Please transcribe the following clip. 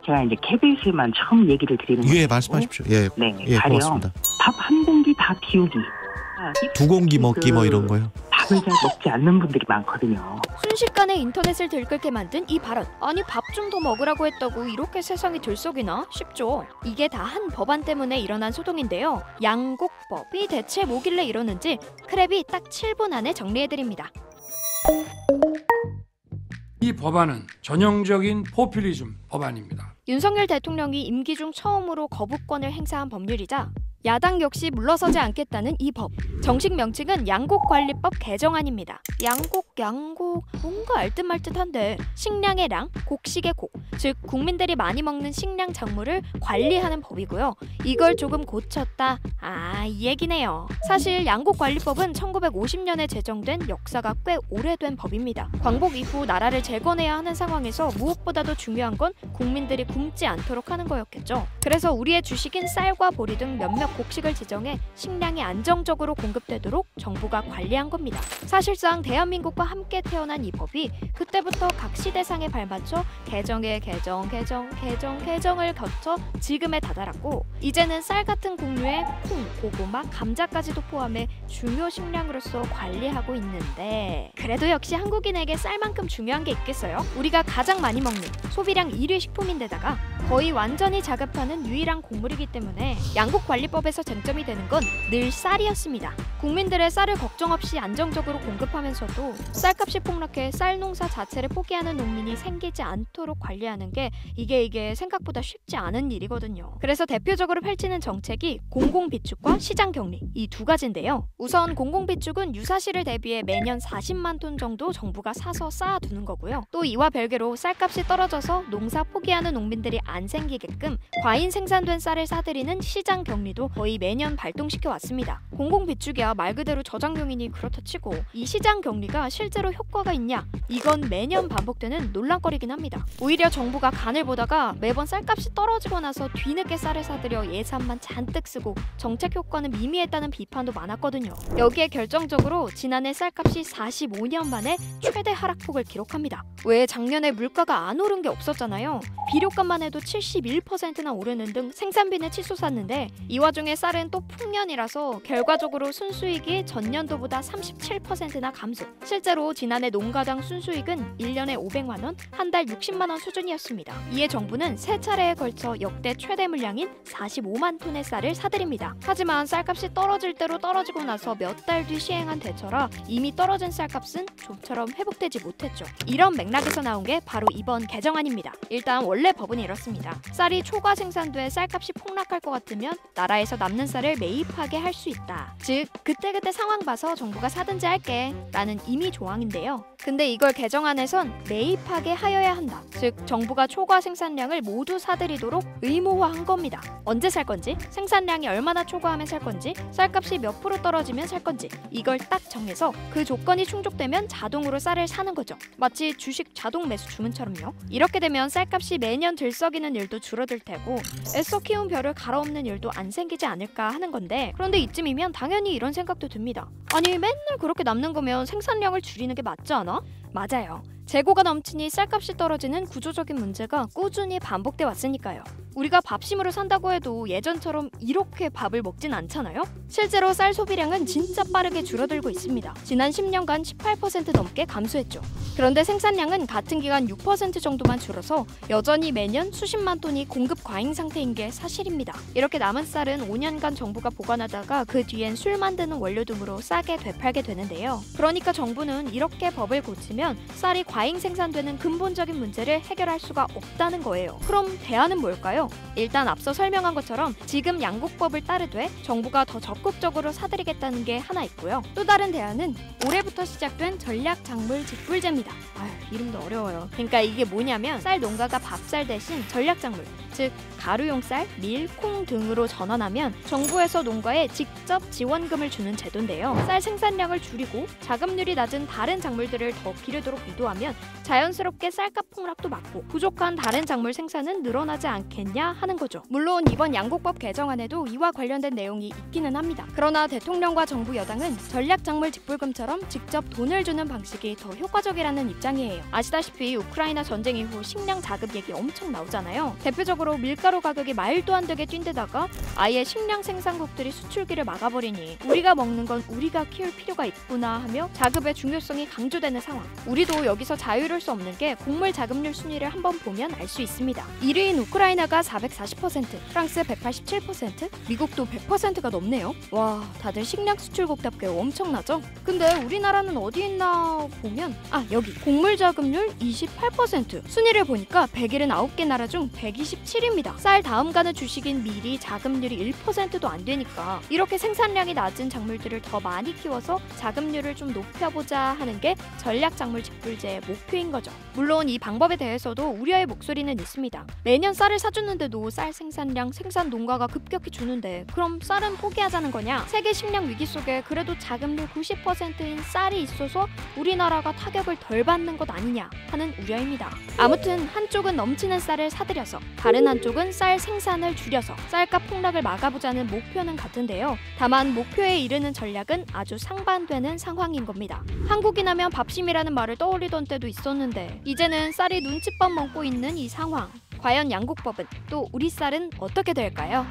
제가 이제 KBS에만 처음 얘기를 드리는 거예요. 예, 말씀하십시오. 예, 네, 예, 가령 고맙습니다. 밥 한 공기 다 비우기. 두 공기 먹기 뭐 이런 거요. 밥을 잘 먹지 않는 분들이 많거든요. 순식간에 인터넷을 들끓게 만든 이 발언. 아니 밥 좀 더 먹으라고 했다고 이렇게 세상이 들썩이나 싶죠. 이게 다 한 법안 때문에 일어난 소동인데요. 양곡법이 대체 뭐길래 이러는지 크랩이 딱 7분 안에 정리해드립니다. 이 법안은 전형적인 포퓰리즘 법안입니다. 윤석열 대통령이 임기 중 처음으로 거부권을 행사한 법률이자 야당 역시 물러서지 않겠다는 이 법. 정식 명칭은 양곡관리법 개정안입니다. 양곡 뭔가 알듯말듯한데 식량의 량, 곡식의 곡, 즉 국민들이 많이 먹는 식량 작물을 관리하는 법이고요. 이걸 조금 고쳤다. 이 얘기네요. 사실 양곡관리법은 1950년에 제정된 역사가 꽤 오래된 법입니다. 광복 이후 나라를 재건해야 하는 상황에서 무엇보다도 중요한 건 국민들이 굶지 않도록 하는 거였겠죠. 그래서 우리의 주식인 쌀과 보리 등 몇몇 곡식을 지정해 식량이 안정적으로 공급되도록 정부가 관리한 겁니다. 사실상 대한민국과 함께 태어난 이 법이 그때부터 각 시대상에 발맞춰 개정을 거쳐 지금에 다다랐고, 이제는 쌀 같은 곡류에 콩, 고구마, 감자까지도 포함해 중요 식량으로서 관리하고 있는데, 그래도 역시 한국인에게 쌀만큼 중요한 게 있겠어요? 우리가 가장 많이 먹는 소비량 1위 식품인데다가 거의 완전히 자급하는 유일한 곡물이기 때문에 양곡관리법에서 쟁점이 되는 건 늘 쌀이었습니다. 국민들의 쌀을 걱정 없이 안정적으로 공급하면서도 쌀값이 폭락해 쌀 농사 자체를 포기하는 농민이 생기지 않도록 관리하는 게 이게 생각보다 쉽지 않은 일이거든요. 그래서 대표적으로 펼치는 정책이 공공비축과 시장격리, 이 두 가지인데요. 우선 공공비축은 유사시를 대비해 매년 40만 톤 정도 정부가 사서 쌓아두는 거고요. 또 이와 별개로 쌀값이 떨어져서 농사 포기하는 농민들이 안 생기게끔 과잉 생산된 쌀을 사들이는 시장격리도 거의 매년 발동시켜 왔습니다. 공공비축이야 말 그대로 저장용이니 그렇다 치고 이 시장격리가 실제로 효과가 있냐? 이건 매년 반복되는 논란거리긴 합니다. 오히려 정부가 간을 보다가 매번 쌀값이 떨어지고 나서 뒤늦게 쌀을 사들여 예산만 잔뜩 쓰고 정책 효과는 미미했다는 비판도 많았거든요. 여기에 결정적으로 지난해 쌀값이 45년 만에 최대 하락폭을 기록합니다. 왜 작년에 물가가 안 오른 게 없었잖아요. 비료값만 해도 71%나 오르는 등 생산비는 치솟았는데 이 와중에 쌀은 또 풍년이라서 결과적으로 순수익이 전년도보다 37%나 감소. 실제로 지난해 농가당 순수익은 1년에 500만 원, 한 달 60만 원 수준이었습니다. 이에 정부는 세 차례에 걸쳐 역대 최대 물량인 45만 톤의 쌀을 사들입니다. 하지만 쌀값이 떨어질 대로 떨어지고 나서 몇 달 뒤 시행한 대처라 이미 떨어진 쌀값은 좀처럼 회복되지 못했죠. 이런 맥락에서 나온 게 바로 이번 개정안입니다. 일단 원래 법은 이렇습니다. 쌀이 초과 생산돼 쌀값이 폭락할 것 같으면 나라에서 남는 쌀을 매입하게 할 수 있다. 즉 그때그때 상황 봐서 정부가 사든지 할게 라는 임의 조항인데요. 근데 이걸 개정안에선 매입하게 하여야 한다. 즉 정부가 초과 생산량을 모두 사들이도록 의무화한 겁니다. 언제 살 건지, 생산량이 얼마나 초과하면 살 건지, 쌀값이 몇 프로 떨어지면 살 건지 이걸 딱 정해서 그 조건이 충족되면 자동으로 쌀을 사는 거죠. 마치 주식 자동 매수 주문처럼요. 이렇게 되면 쌀값이 매년 들썩이는 일도 줄어들 테고 애써 키운 벼를 갈아엎는 일도 안 생기지 않을까 하는 건데, 그런데 이쯤이면 당연히 이런 생각도 듭니다. 아니 맨날 그렇게 남는 거면 생산량을 줄이는 게 맞지 않아? 맞아요. 재고가 넘치니 쌀값이 떨어지는 구조적인 문제가 꾸준히 반복돼 왔으니까요. 우리가 밥심으로 산다고 해도 예전처럼 이렇게 밥을 먹진 않잖아요? 실제로 쌀 소비량은 진짜 빠르게 줄어들고 있습니다. 지난 10년간 18% 넘게 감소했죠. 그런데 생산량은 같은 기간 6% 정도만 줄어서 여전히 매년 수십만 톤이 공급 과잉 상태인 게 사실입니다. 이렇게 남은 쌀은 5년간 정부가 보관하다가 그 뒤엔 술 만드는 원료 등으로 싸게 되팔게 되는데요. 그러니까 정부는 이렇게 법을 고치면 쌀이 과잉 생산되는 근본적인 문제를 해결할 수가 없다는 거예요. 그럼 대안은 뭘까요? 일단 앞서 설명한 것처럼 지금 양곡법을 따르되 정부가 더 적극적으로 사들이겠다는 게 하나 있고요. 또 다른 대안은 올해부터 시작된 전략작물 직불제입니다. 이름도 어려워요. 그러니까 이게 뭐냐면 쌀 농가가 밥쌀 대신 전략작물, 즉 가루용 쌀, 밀, 콩 등으로 전환하면 정부에서 농가에 직접 지원금을 주는 제도인데요. 쌀 생산량을 줄이고 자급률이 낮은 다른 작물들을 더 기르도록 유도하면 자연스럽게 쌀값 폭락도 막고 부족한 다른 작물 생산은 늘어나지 않겠냐 하는 거죠. 물론 이번 양곡법 개정안에도 이와 관련된 내용이 있기는 합니다. 그러나 대통령과 정부 여당은 전략작물 직불금처럼 직접 돈을 주는 방식이 더 효과적이라는 입장이에요. 아시다시피 우크라이나 전쟁 이후 식량 자급 얘기 엄청 나오잖아요. 대표적으로 밀가루 가격이 말도 안 되게 뛴 데다가 아예 식량 생산국들이 수출기를 막아버리니 우리가 먹는 건 우리가 키울 필요가 있구나 하며 자급의 중요성이 강조되는 상황. 우리도 여기서 자유로울 수 없는 게 곡물 자급률 순위를 한번 보면 알 수 있습니다. 1위인 우크라이나가 440%, 프랑스 187%, 미국도 100%가 넘네요. 와, 다들 식량 수출국답게 엄청나죠? 근데 우리나라는 어디 있나 보면 여기 곡물 자급률 28%. 순위를 보니까 179개 나라 중 127입니다. 쌀 다음 가는 주식인 밀이 자급률이 1%도 안 되니까 이렇게 생산량이 낮은 작물들을 더 많이 키워서 자급률을 좀 높여보자 하는 게 전략작물 직불제의 목표인 거죠. 물론 이 방법에 대해서도 우려의 목소리는 있습니다. 매년 쌀을 사주는데도 쌀 생산량, 생산 농가가 급격히 주는데 그럼 쌀은 포기하자는 거냐? 세계 식량 위기 속에 그래도 자급률 90%인 쌀이 있어서 우리나라가 타격을 덜 받는 것 아니냐 하는 우려입니다. 아무튼 한쪽은 넘치는 쌀을 사들여서 다른 한쪽은 쌀 생산을 줄여서 쌀값 폭락을 막아보자는 목표는 같은데요. 다만 목표에 이르는 전략은 아주 상반되는 상황인 겁니다. 한국인하면 밥심이라는 말을 떠올리던 때도 있었는데 이제는 쌀이 눈칫밥 먹고 있는 이 상황. 과연 양곡법은 또 우리 쌀은 어떻게 될까요?